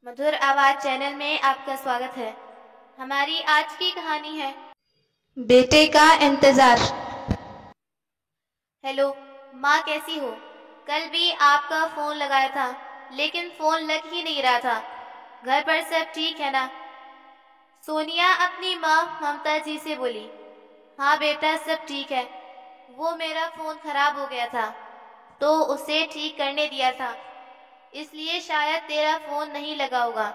मधुर आवाज चैनल में आपका स्वागत है। हमारी आज की कहानी है बेटे का इंतजार। हेलो माँ, कैसी हो? कल भी आपका फोन लगाया था लेकिन फोन लग ही नहीं रहा था। घर पर सब ठीक है ना? सोनिया अपनी माँ ममता जी से बोली। हाँ बेटा, सब ठीक है। वो मेरा फोन खराब हो गया था तो उसे ठीक करने दिया था, इसलिए शायद तेरा फोन नहीं लगा होगा।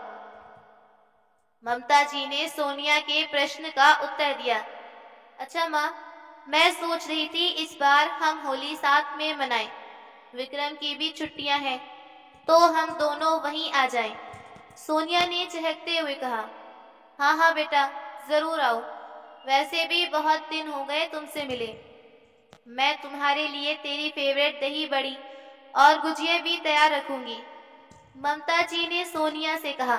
ममता जी ने सोनिया के प्रश्न का उत्तर दिया। अच्छा माँ, मैं सोच रही थी इस बार हम होली साथ में मनाएं। विक्रम की भी छुट्टियां हैं तो हम दोनों वहीं आ जाएं। सोनिया ने चहकते हुए कहा। हाँ हाँ बेटा, जरूर आओ। वैसे भी बहुत दिन हो गए तुमसे मिले। मैं तुम्हारे लिए तेरी फेवरेट दही बड़ी और गुजिया भी तैयार रखूंगी, ममता जी ने सोनिया से कहा।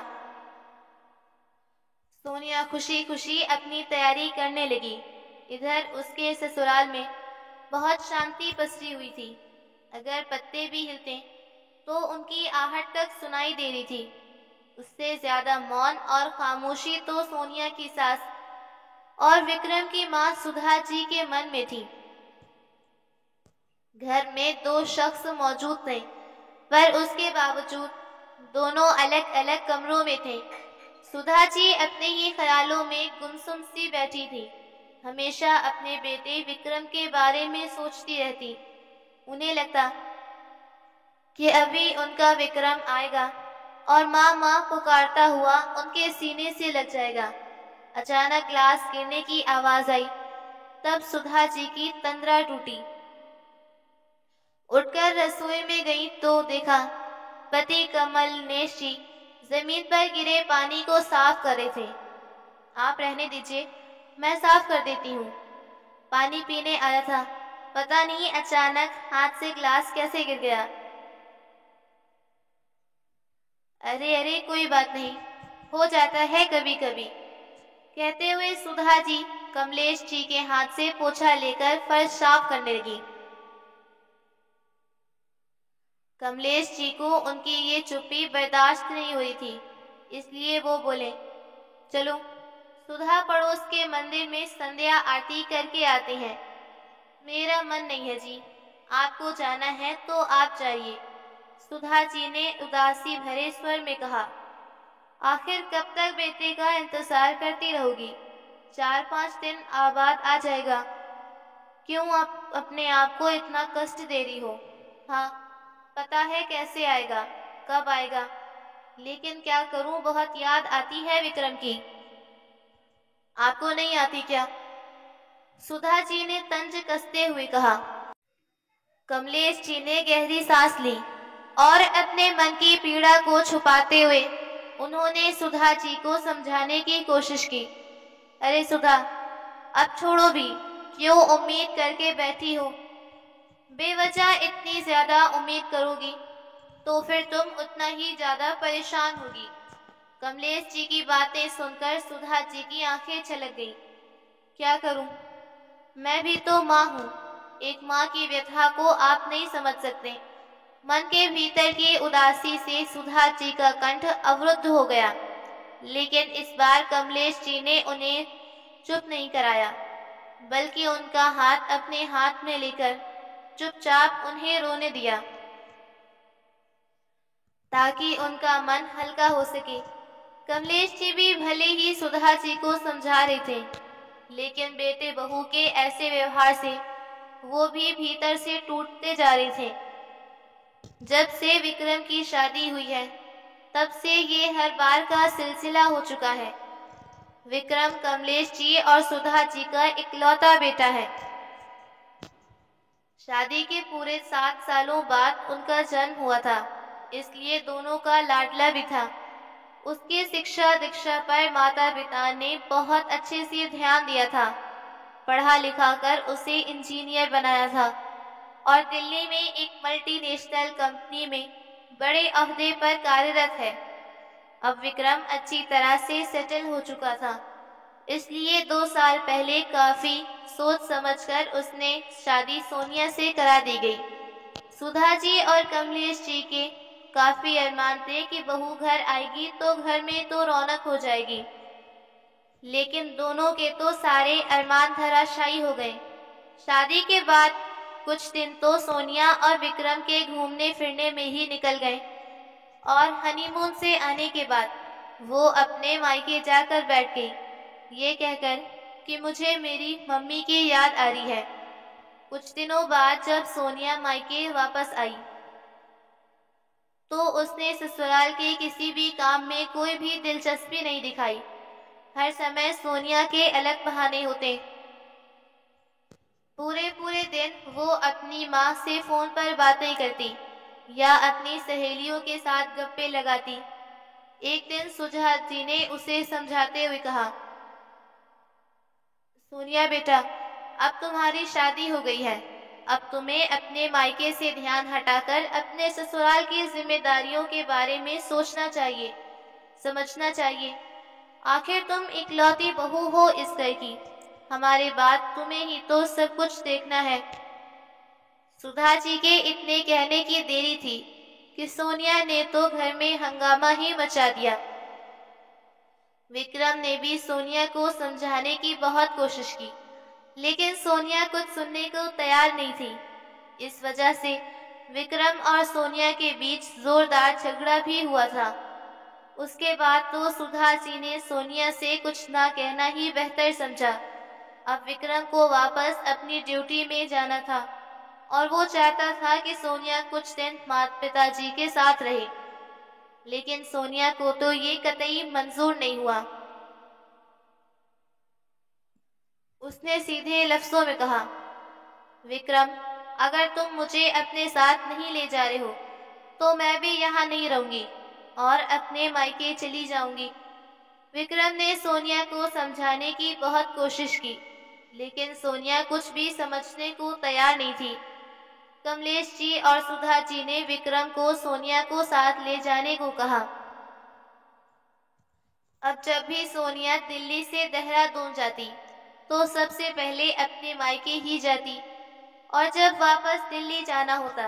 सोनिया खुशी खुशी अपनी तैयारी करने लगी। इधर उसके ससुराल में बहुत शांति पसरी हुई थी। अगर पत्ते भी हिलते तो उनकी आहट तक सुनाई दे रही थी। उससे ज्यादा मौन और खामोशी तो सोनिया की सास और विक्रम की मां सुधा जी के मन में थी। घर में दो शख्स मौजूद थे, पर उसके बावजूद दोनों अलग अलग कमरों में थे। सुधा जी अपने ही ख्यालों में गुमसुम सी बैठी थी। हमेशा अपने बेटे विक्रम के बारे में सोचती रहती। उन्हें लगता कि अभी उनका विक्रम आएगा और माँ माँ पुकारता हुआ उनके सीने से लग जाएगा। अचानक ग्लास गिरने की आवाज आई। तब सुधा जी की तंद्रा टूटी। उठकर रसोई में गई तो देखा पति कमलनेश जी जमीन पर गिरे पानी को साफ कर रहे थे। आप रहने दीजिए, मैं साफ कर देती हूँ। पानी पीने आया था, पता नहीं अचानक हाथ से ग्लास कैसे गिर गया। अरे अरे, कोई बात नहीं, हो जाता है कभी कभी, कहते हुए सुधा जी कमलेश जी के हाथ से पोछा लेकर फर्श साफ करने लगी। कमलेश जी को उनकी ये चुप्पी बर्दाश्त नहीं हुई थी, इसलिए वो बोले, चलो सुधा पड़ोस के मंदिर में संध्या आरती करके आते हैं। मेरा मन नहीं है जी, आपको जाना है तो आप जाइए, सुधा जी ने उदासी भरे स्वर में कहा। आखिर कब तक बेटे का इंतजार करती रहोगी? 4-5 दिन बाद आ जाएगा। क्यों आप अपने आप को इतना कष्ट दे रही हो? हाँ, पता है कैसे आएगा, कब आएगा, लेकिन क्या करूं, बहुत याद आती है विक्रम की। आपको नहीं आती क्या? सुधा जी ने तंज कसते हुए कहा। कमलेश जी ने गहरी सांस ली और अपने मन की पीड़ा को छुपाते हुए उन्होंने सुधा जी को समझाने की कोशिश की। अरे सुधा, अब छोड़ो भी, क्यों उम्मीद करके बैठी हो? बेवजह इतनी ज्यादा उम्मीद करोगी तो फिर तुम उतना ही ज्यादा परेशान होगी। कमलेश जी की बातें सुनकर सुधा जी की आंखें छलक गईं। क्या करूं, मैं भी तो माँ हूँ। एक माँ की व्यथा को आप नहीं समझ सकते। मन के भीतर की उदासी से सुधा जी का कंठ अवरुद्ध हो गया, लेकिन इस बार कमलेश जी ने उन्हें चुप नहीं कराया, बल्कि उनका हाथ अपने हाथ में लेकर चुपचाप उन्हें रोने दिया, ताकि उनका मन हल्का हो सके। कमलेश जी भी भले ही सुधा जी को समझा रहे थे, लेकिन बेटे बहू के ऐसे व्यवहार से वो भी भीतर से टूटते जा रहे थे। जब से विक्रम की शादी हुई है, तब से ये हर बार का सिलसिला हो चुका है। विक्रम कमलेश जी और सुधा जी का इकलौता बेटा है। शादी के पूरे 7 सालों बाद उनका जन्म हुआ था, इसलिए दोनों का लाडला भी था। उसकी शिक्षा दीक्षा पर माता पिता ने बहुत अच्छे से ध्यान दिया था। पढ़ा लिखा कर उसे इंजीनियर बनाया था और दिल्ली में एक मल्टीनेशनल कंपनी में बड़े ओहदे पर कार्यरत है। अब विक्रम अच्छी तरह से सेटल हो चुका था, इसलिए 2 साल पहले काफी सोच समझकर उसने शादी सोनिया से करा दी गई। सुधा जी और कमलेश जी के काफी अरमान थे कि बहू घर आएगी तो घर में तो रौनक हो जाएगी, लेकिन दोनों के तो सारे अरमान धराशायी हो गए। शादी के बाद कुछ दिन तो सोनिया और विक्रम के घूमने फिरने में ही निकल गए और हनीमून से आने के बाद वो अपने मायके जाकर बैठ गई, ये कहकर कि मुझे मेरी मम्मी की याद आ रही है। कुछ दिनों बाद जब सोनिया मायके वापस आई तो उसने ससुराल के किसी भी काम में कोई भी दिलचस्पी नहीं दिखाई। हर समय सोनिया के अलग बहाने होते। पूरे पूरे दिन वो अपनी माँ से फोन पर बातें करती या अपनी सहेलियों के साथ गप्पे लगाती। एक दिन सुजात जी ने उसे समझाते हुए कहा, सोनिया बेटा, अब तुम्हारी शादी हो गई है, अब तुम्हें अपने मायके से ध्यान हटाकर अपने ससुराल की जिम्मेदारियों के बारे में सोचना चाहिए, समझना चाहिए। आखिर तुम इकलौती बहू हो इस घर की, हमारे बाद तुम्हें ही तो सब कुछ देखना है। सुधा जी के इतने कहने की देरी थी कि सोनिया ने तो घर में हंगामा ही मचा दिया। विक्रम ने भी सोनिया को समझाने की बहुत कोशिश की, लेकिन सोनिया कुछ सुनने को तैयार नहीं थी। इस वजह से विक्रम और सोनिया के बीच जोरदार झगड़ा भी हुआ था। उसके बाद तो सुधा जी ने सोनिया से कुछ ना कहना ही बेहतर समझा। अब विक्रम को वापस अपनी ड्यूटी में जाना था और वो चाहता था कि सोनिया कुछ दिन माता पिताजी के साथ रहे, लेकिन सोनिया को तो ये कतई मंजूर नहीं हुआ। उसने सीधे लफ्जों में कहा, विक्रम, अगर तुम मुझे अपने साथ नहीं ले जा रहे हो तो मैं भी यहाँ नहीं रहूंगी और अपने मायके चली जाऊंगी। विक्रम ने सोनिया को समझाने की बहुत कोशिश की, लेकिन सोनिया कुछ भी समझने को तैयार नहीं थी। कमलेश जी और सुधा जी ने विक्रम को सोनिया को साथ ले जाने को कहा। अब जब भी सोनिया दिल्ली से देहरादून जाती तो सबसे पहले अपने मायके ही जाती, और जब वापस दिल्ली जाना होता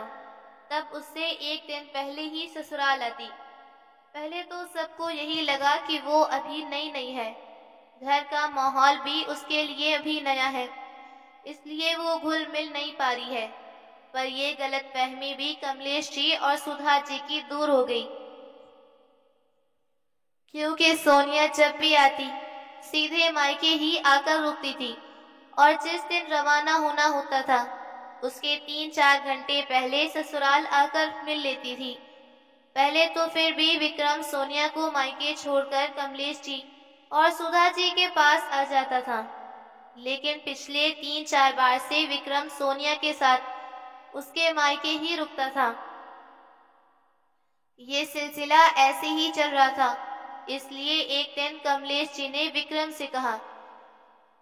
तब उससे एक दिन पहले ही ससुराल आती। पहले तो सबको यही लगा कि वो अभी नई नई है, घर का माहौल भी उसके लिए अभी नया है, इसलिए वो घुल मिल नहीं पा रही है। पर ये गलतफहमी भी कमलेश जी और सुधा जी की दूर हो गई, क्योंकि सोनिया जब भी आती सीधे मायके ही आकर रुकती थी और जिस दिन रवाना होना होता था उसके 3-4 घंटे पहले ससुराल आकर मिल लेती थी। पहले तो फिर भी विक्रम सोनिया को मायके छोड़कर कमलेश जी और सुधा जी के पास आ जाता था, लेकिन पिछले 3-4 बार से विक्रम सोनिया के साथ उसके मायके ही रुकता था। ये सिलसिला ऐसे ही चल रहा था, इसलिए एक दिन कमलेश जी ने विक्रम से कहा,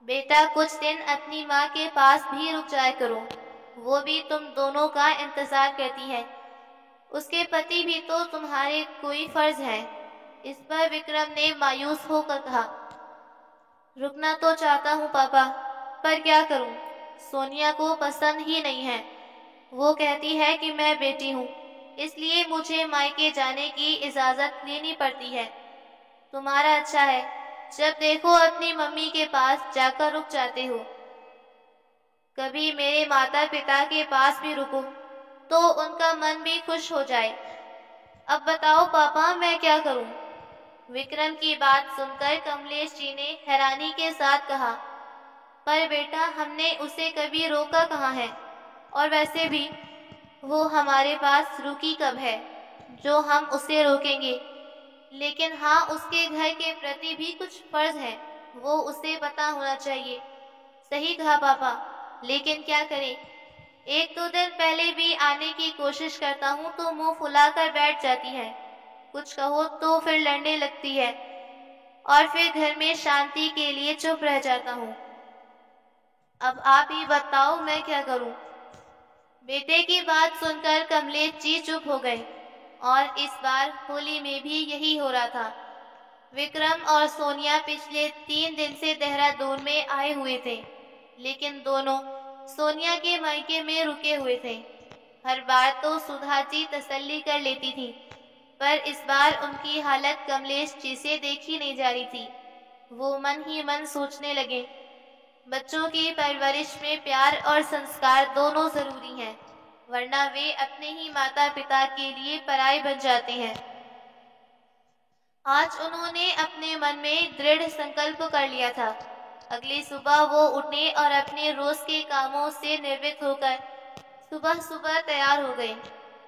बेटा कुछ दिन अपनी माँ के पास भी रुक जाया करो, वो भी तुम दोनों का इंतजार करती है, उसके पति भी तो तुम्हारे कोई फर्ज है। इस पर विक्रम ने मायूस होकर कहा, रुकना तो चाहता हूँ पापा, पर क्या करूँ, सोनिया को पसंद ही नहीं है। वो कहती है कि मैं बेटी हूँ, इसलिए मुझे मायके जाने की इजाजत लेनी पड़ती है। तुम्हारा अच्छा है, जब देखो अपनी मम्मी के पास जाकर रुक जाते हो। कभी मेरे माता पिता के पास भी रुको तो उनका मन भी खुश हो जाए। अब बताओ पापा, मैं क्या करूं? विक्रम की बात सुनकर कमलेश जी ने हैरानी के साथ कहा, पर बेटा हमने उसे कभी रोका कहाँ है, और वैसे भी वो हमारे पास रुकी कब है जो हम उसे रोकेंगे। लेकिन हाँ, उसके घर के प्रति भी कुछ फर्ज है, वो उसे पता होना चाहिए। सही कहा पापा, लेकिन क्या करें, 1-2 दिन पहले भी आने की कोशिश करता हूँ तो मुंह फुलाकर बैठ जाती है, कुछ कहो तो फिर लड़ने लगती है और फिर घर में शांति के लिए चुप रह जाता हूँ। अब आप ही बताओ मैं क्या करूँ? बेटे की बात सुनकर कमलेश जी चुप हो गए, और इस बार होली में भी यही हो रहा था। विक्रम और सोनिया पिछले 3 दिन से देहरादून में आए हुए थे, लेकिन दोनों सोनिया के मायके में रुके हुए थे। हर बार तो सुधा जी तसल्ली कर लेती थी, पर इस बार उनकी हालत कमलेश जी से देखी नहीं जा रही थी। वो मन ही मन सोचने लगे, बच्चों की परवरिश में प्यार और संस्कार दोनों जरूरी हैं, वरना वे अपने ही माता पिता के लिए पराये बन जाते हैं। आज उन्होंने अपने मन में दृढ़ संकल्प कर लिया था। अगली सुबह वो उठे और अपने रोज के कामों से निवृत्त होकर सुबह सुबह तैयार हो गए।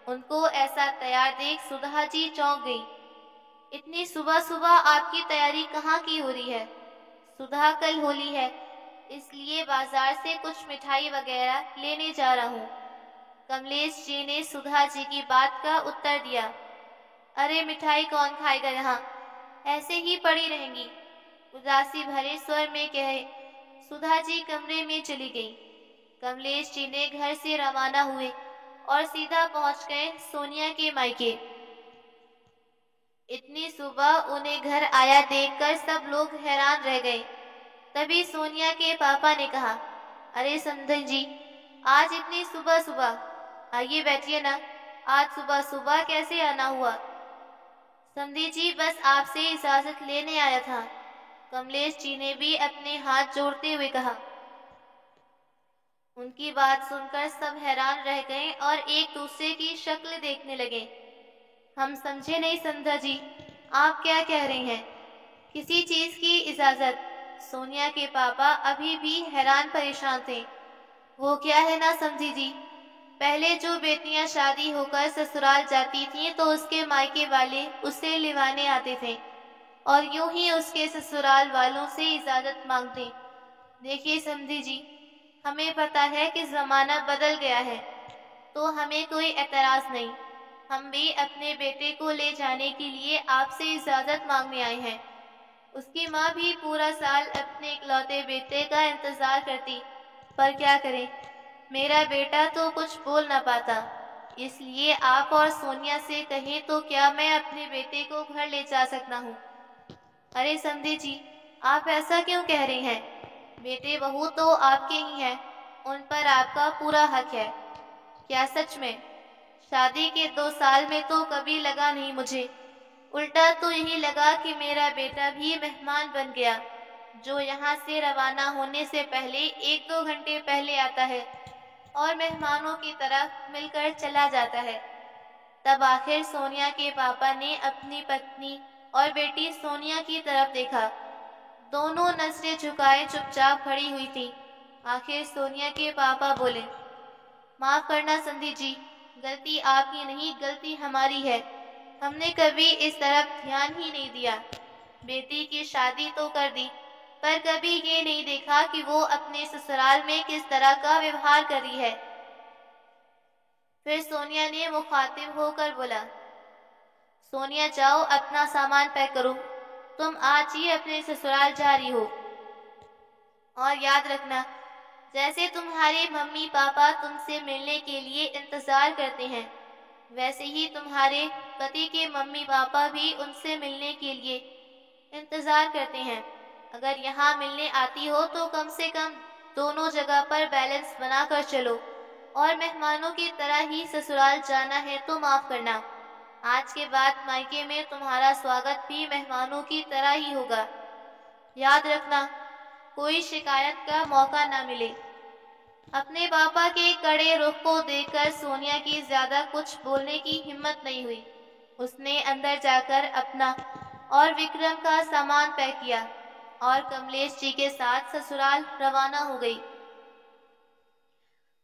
उनको ऐसा तैयार देख सुधा जी चौंक गई। इतनी सुबह सुबह आपकी तैयारी कहाँ की हो रही है? सुधा, कल होली है, इसलिए बाजार से कुछ मिठाई वगैरह लेने जा रहा हूँ। कमलेश जी ने सुधा जी की बात का उत्तर दिया। अरे मिठाई कौन खाएगा यहाँ, ऐसे ही पड़ी रहेंगी, उदासी भरे स्वर में कहे सुधा जी कमरे में चली गई। कमलेश जी ने घर से रवाना हुए और सीधा पहुंच गए सोनिया के मायके। इतनी सुबह उन्हें घर आया देखकर सब लोग हैरान रह गए। तभी सोनिया के पापा ने कहा, अरे समधन जी, आज इतनी सुबह सुबह? आइए बैठिए ना, आज सुबह सुबह कैसे आना हुआ? समधी जी, बस आपसे इजाजत लेने आया था। कमलेश जी ने भी अपने हाथ जोड़ते हुए कहा। उनकी बात सुनकर सब हैरान रह गए और एक दूसरे की शक्ल देखने लगे। हम समझे नहीं समधा जी, आप क्या कह रहे हैं? किसी चीज की इजाजत? सोनिया के पापा अभी भी हैरान परेशान थे। वो क्या है ना समधी जी, पहले जो बेटियां शादी होकर ससुराल जाती थीं तो उसके मायके वाले उसे लिवाने आते थे और यूं ही उसके ससुराल वालों से इजाजत मांगते। देखिए समधी जी, हमें पता है कि जमाना बदल गया है, तो हमें कोई एतराज नहीं। हम भी अपने बेटे को ले जाने के लिए आपसे इजाजत मांगने आए हैं। उसकी माँ भी पूरा साल अपने इकलौते बेटे का इंतजार करती, पर क्या करें, मेरा बेटा तो कुछ बोल ना पाता। इसलिए आप और सोनिया से कहें तो क्या मैं अपने बेटे को घर ले जा सकता हूँ? अरे समधी जी, आप ऐसा क्यों कह रहे हैं? बेटे बहू तो आपके ही हैं, उन पर आपका पूरा हक है। क्या सच में? शादी के 2 साल में तो कभी लगा नहीं मुझे, उल्टा तो यही लगा कि मेरा बेटा भी मेहमान बन गया, जो यहाँ से रवाना होने से पहले 1-2 घंटे पहले आता है और मेहमानों की तरह मिलकर चला जाता है। तब आखिर सोनिया के पापा ने अपनी पत्नी और बेटी सोनिया की तरफ देखा। दोनों नजरें झुकाए चुपचाप खड़ी हुई थी। आखिर सोनिया के पापा बोले, माफ करना संधी जी, गलती आपकी नहीं, गलती हमारी है। हमने कभी इस तरफ ध्यान ही नहीं दिया। बेटी की शादी तो कर दी, पर कभी ये नहीं देखा कि वो अपने ससुराल में किस तरह का व्यवहार कर रही है। फिर सोनिया ने मुखातिब होकर बोला, सोनिया जाओ अपना सामान पैक करो, तुम आज ही अपने ससुराल जा रही हो। और याद रखना, जैसे तुम्हारे मम्मी पापा तुमसे मिलने के लिए इंतजार करते हैं, वैसे ही तुम्हारे पति के मम्मी पापा भी उनसे मिलने के लिए इंतजार करते हैं। अगर यहाँ मिलने आती हो तो कम से कम दोनों जगह पर बैलेंस बनाकर चलो, और मेहमानों की तरह ही ससुराल जाना है तो माफ करना। आज के बाद मायके में तुम्हारा स्वागत भी मेहमानों की तरह ही होगा। याद रखना, कोई शिकायत का मौका ना मिले। अपने पापा के कड़े रुख को देखकर सोनिया की ज्यादा कुछ बोलने की हिम्मत नहीं हुई। उसने अंदर जाकर अपना और विक्रम का सामान पैक किया और कमलेश जी के साथ ससुराल रवाना हो गई।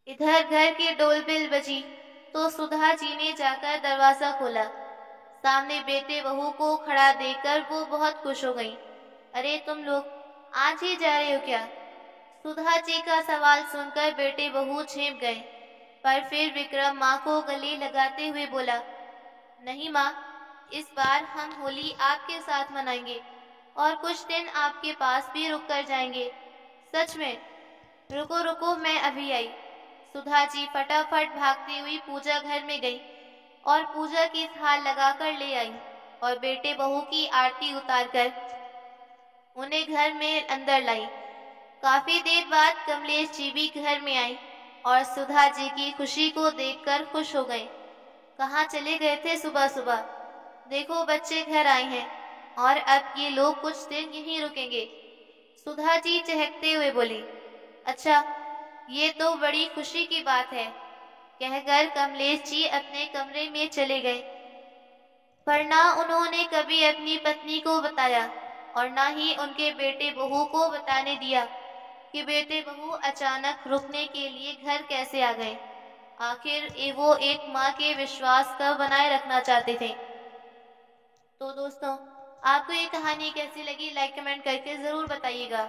इधर घर की डोलबिल बजी तो सुधा जी ने जाकर दरवाजा खोला। सामने बेटे बहू को खड़ा देखकर वो बहुत खुश हो गई। अरे तुम लोग आज ही जा रहे हो क्या? सुधा जी का सवाल सुनकर बेटे बहू झेप गए, पर फिर विक्रम माँ को गले लगाते हुए बोला, नहीं माँ, इस बार हम होली आपके साथ मनाएंगे और कुछ दिन आपके पास भी रुक कर जाएंगे। सच में? रुको रुको, मैं अभी आई। सुधा जी फटाफट भागती हुई पूजा घर में गई और पूजा की थाल लगाकर ले आई और बेटे बहू की आरती उतारकर उन्हें घर में अंदर लाई। काफी देर बाद कमलेश जी भी घर में आई और सुधा जी की खुशी को देखकर खुश हो गए। कहाँ चले गए थे सुबह सुबह? देखो बच्चे घर आए हैं और अब ये लोग कुछ दिन यहीं रुकेंगे। सुधा जी चहकते हुए बोली, अच्छा, ये तो बड़ी खुशी की बात है, कहकर कमलेश जी अपने कमरे में चले गए। पर ना उन्होंने कभी अपनी पत्नी को बताया और ना ही उनके बेटे बहू को बताने दिया कि बेटे बहू अचानक रुकने के लिए घर कैसे आ गए। आखिर वो एक माँ के विश्वास का बनाए रखना चाहते थे। तो दोस्तों, आपको ये कहानी कैसी लगी लाइक कमेंट करके जरूर बताइएगा।